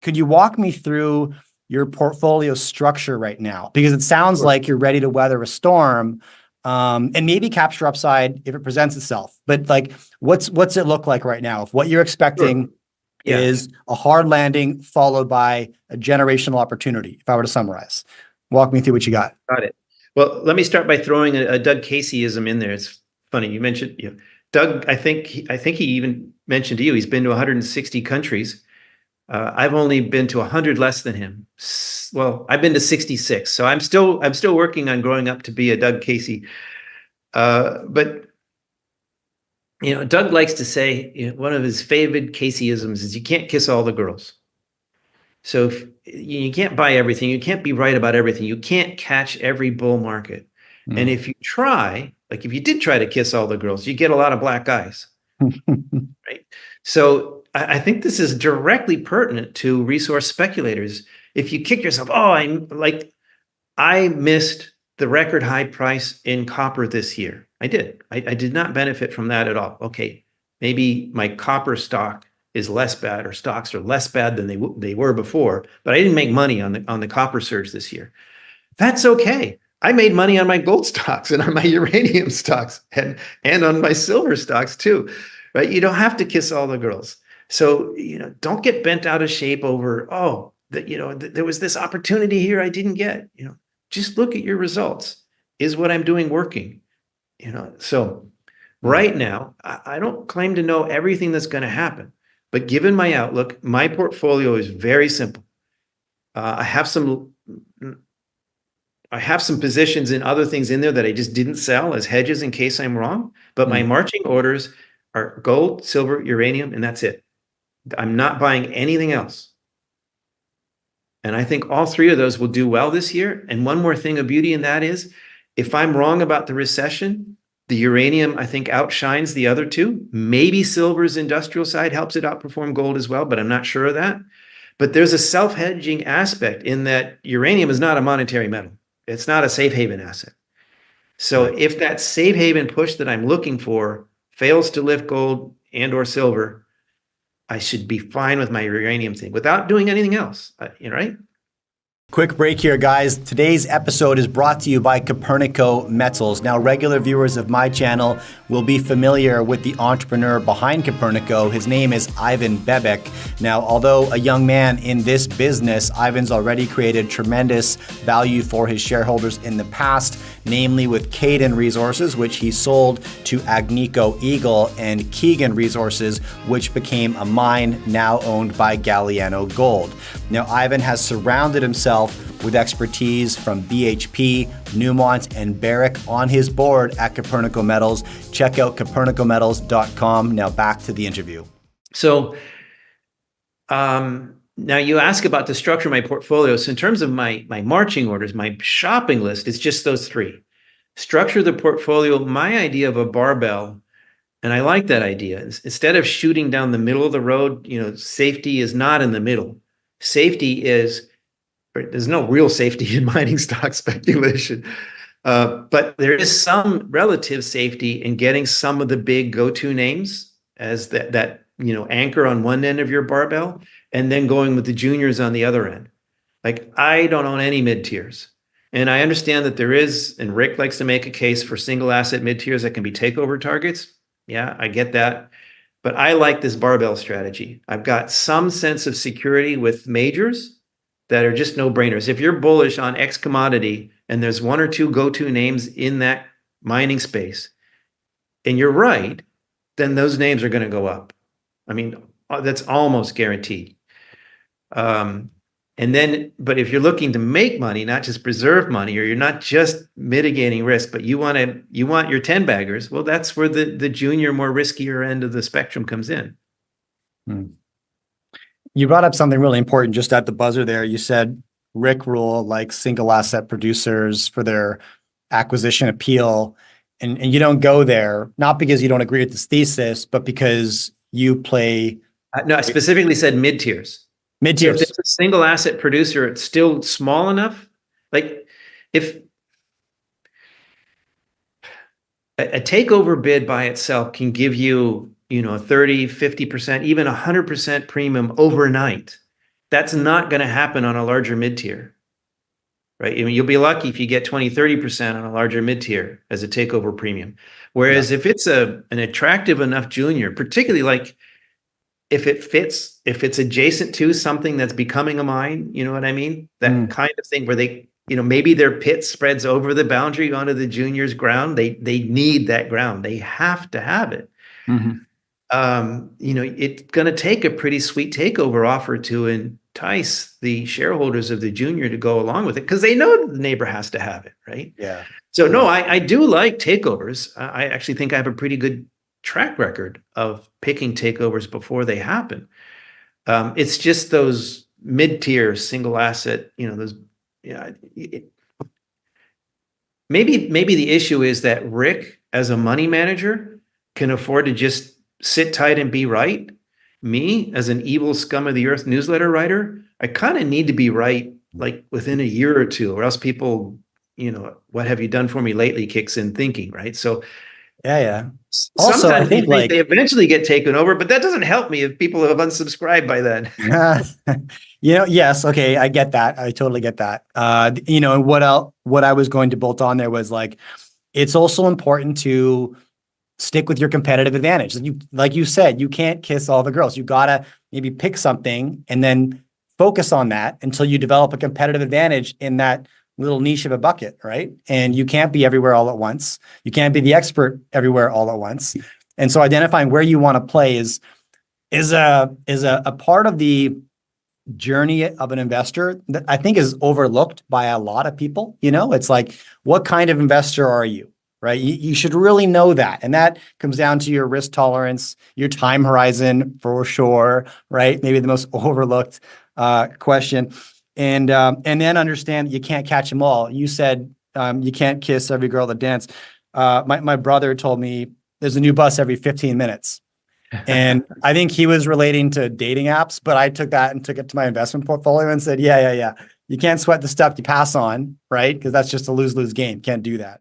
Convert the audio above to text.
Could you walk me through your portfolio structure right now? Because it sounds like you're ready to weather a storm, and maybe capture upside if it presents itself. But like, what's it look like right now? If what you're expecting is a hard landing followed by a generational opportunity, if I were to summarize, walk me through what you got. Got it. Well, let me start by throwing a Doug Caseyism in there. It's funny you mentioned Doug. I think he even mentioned to you he's been to 160 countries. I've only been to 100 less than him. Well, I've been to 66, so I'm still working on growing up to be a Doug Casey. But Doug likes to say one of his favorite Caseyisms is you can't kiss all the girls. So if you can't buy everything, you can't be right about everything, you can't catch every bull market. And if you try, like if you did try to kiss all the girls, you get a lot of black eyes. Right? So I think this is directly pertinent to resource speculators. If you kick yourself, I missed the record high price in copper this year. I did. I did not benefit from that at all. Okay, maybe my copper stock is less bad, or stocks are less bad than they were before, but I didn't make money on the copper surge this year. That's okay. I made money on my gold stocks and on my uranium stocks and on my silver stocks too, right? You don't have to kiss all the girls. So, don't get bent out of shape over, there was this opportunity here I didn't get. Just look at your results. Is what I'm doing working? So right now, I don't claim to know everything that's going to happen, but given my outlook, my portfolio is very simple. I have some positions in other things in there that I just didn't sell as hedges in case I'm wrong, but my marching orders are gold, silver, uranium, and that's it. I'm not buying anything else. And I think all three of those will do well this year. And one more thing of beauty in that is, if I'm wrong about the recession, the uranium, I think, outshines the other two. Maybe silver's industrial side helps it outperform gold as well, but I'm not sure of that. But there's a self-hedging aspect in that uranium is not a monetary metal. It's not a safe haven asset. So if that safe haven push that I'm looking for fails to lift gold and or silver, I should be fine with my uranium thing without doing anything else, right? Quick break here, guys. Today's episode is brought to you by Copernico Metals. Now, regular viewers of my channel will be familiar with the entrepreneur behind Copernico. His name is Ivan Bebek. Now, although a young man in this business, Ivan's already created tremendous value for his shareholders in the past, namely with Caden Resources, which he sold to Agnico Eagle, and Keegan Resources, which became a mine now owned by Galliano Gold. Now, Ivan has surrounded himself with expertise from BHP, Newmont, and VRIC on his board at Copernico Metals. Check out copernicometals.com. Now back to the interview. So now you ask about the structure of my portfolio. So in terms of my marching orders, my shopping list is just those three. Structure the portfolio, my idea of a barbell, and I like that idea. Instead of shooting down the middle of the road, safety is not in the middle. Safety is, there's no real safety in mining stock speculation, but there is some relative safety in getting some of the big go-to names as that anchor on one end of your barbell, and then going with the juniors on the other end. Like, I don't own any mid-tiers. And I understand that there is, and Rick likes to make a case for single asset mid-tiers that can be takeover targets. Yeah, I get that. But I like this barbell strategy. I've got some sense of security with majors that are just no-brainers. If you're bullish on X commodity and there's one or two go-to names in that mining space, and you're right, then those names are going to go up. I mean, that's almost guaranteed. But if you're looking to make money, not just preserve money, or you're not just mitigating risk, but you want your 10 baggers, well, that's where the junior, more riskier end of the spectrum comes in. You brought up something really important just at the buzzer there. You said Rick Rule likes single asset producers for their acquisition appeal. And you don't go there, not because you don't agree with this thesis, but because you play. No, I specifically said mid-tiers. Mid-tiers. So if it's a single asset producer, it's still small enough. Like, if a takeover bid by itself can give you, 30, 50%, even 100% premium overnight, That's not going to happen on a larger mid-tier, right? I mean, you'll be lucky if you get 20, 30% on a larger mid-tier as a takeover premium. Whereas if it's an attractive enough junior, particularly like if it's adjacent to something that's becoming a mine, you know what I mean? That kind of thing where they, maybe their pit spreads over the boundary onto the junior's ground. They need that ground. They have to have it. It's going to take a pretty sweet takeover offer to entice the shareholders of the junior to go along with it, because they know the neighbor has to have it, right? Yeah. So no, I do like takeovers. I actually think I have a pretty good track record of picking takeovers before they happen. It's just those mid-tier single asset, maybe the issue is that Rick, as a money manager, can afford to just sit tight and be right. Me, as an evil scum of the earth newsletter writer, I kind of need to be right like within a year or two, or else people, what have you done for me lately kicks in thinking, right? So yeah. Also, I think they eventually get taken over, but that doesn't help me if people have unsubscribed by then. Yes, okay, I get that. I totally get that. And what I was going to bolt on there was like, it's also important to stick with your competitive advantage. Like you said, you can't kiss all the girls. You gotta maybe pick something and then focus on that until you develop a competitive advantage in that little niche of a bucket, right? And you can't be everywhere all at once. You can't be the expert everywhere all at once. And so identifying where you want to play is a part of the journey of an investor that I think is overlooked by a lot of people. It's like, what kind of investor are you? Right? You should really know that. And that comes down to your risk tolerance, your time horizon for sure, right? Maybe the most overlooked question. And then understand you can't catch them all. You said you can't kiss every girl that dance. My brother told me there's a new bus every 15 minutes. And I think he was relating to dating apps, but I took that and took it to my investment portfolio and said, yeah. You can't sweat the stuff you pass on, right? Because that's just a lose-lose game. Can't do that.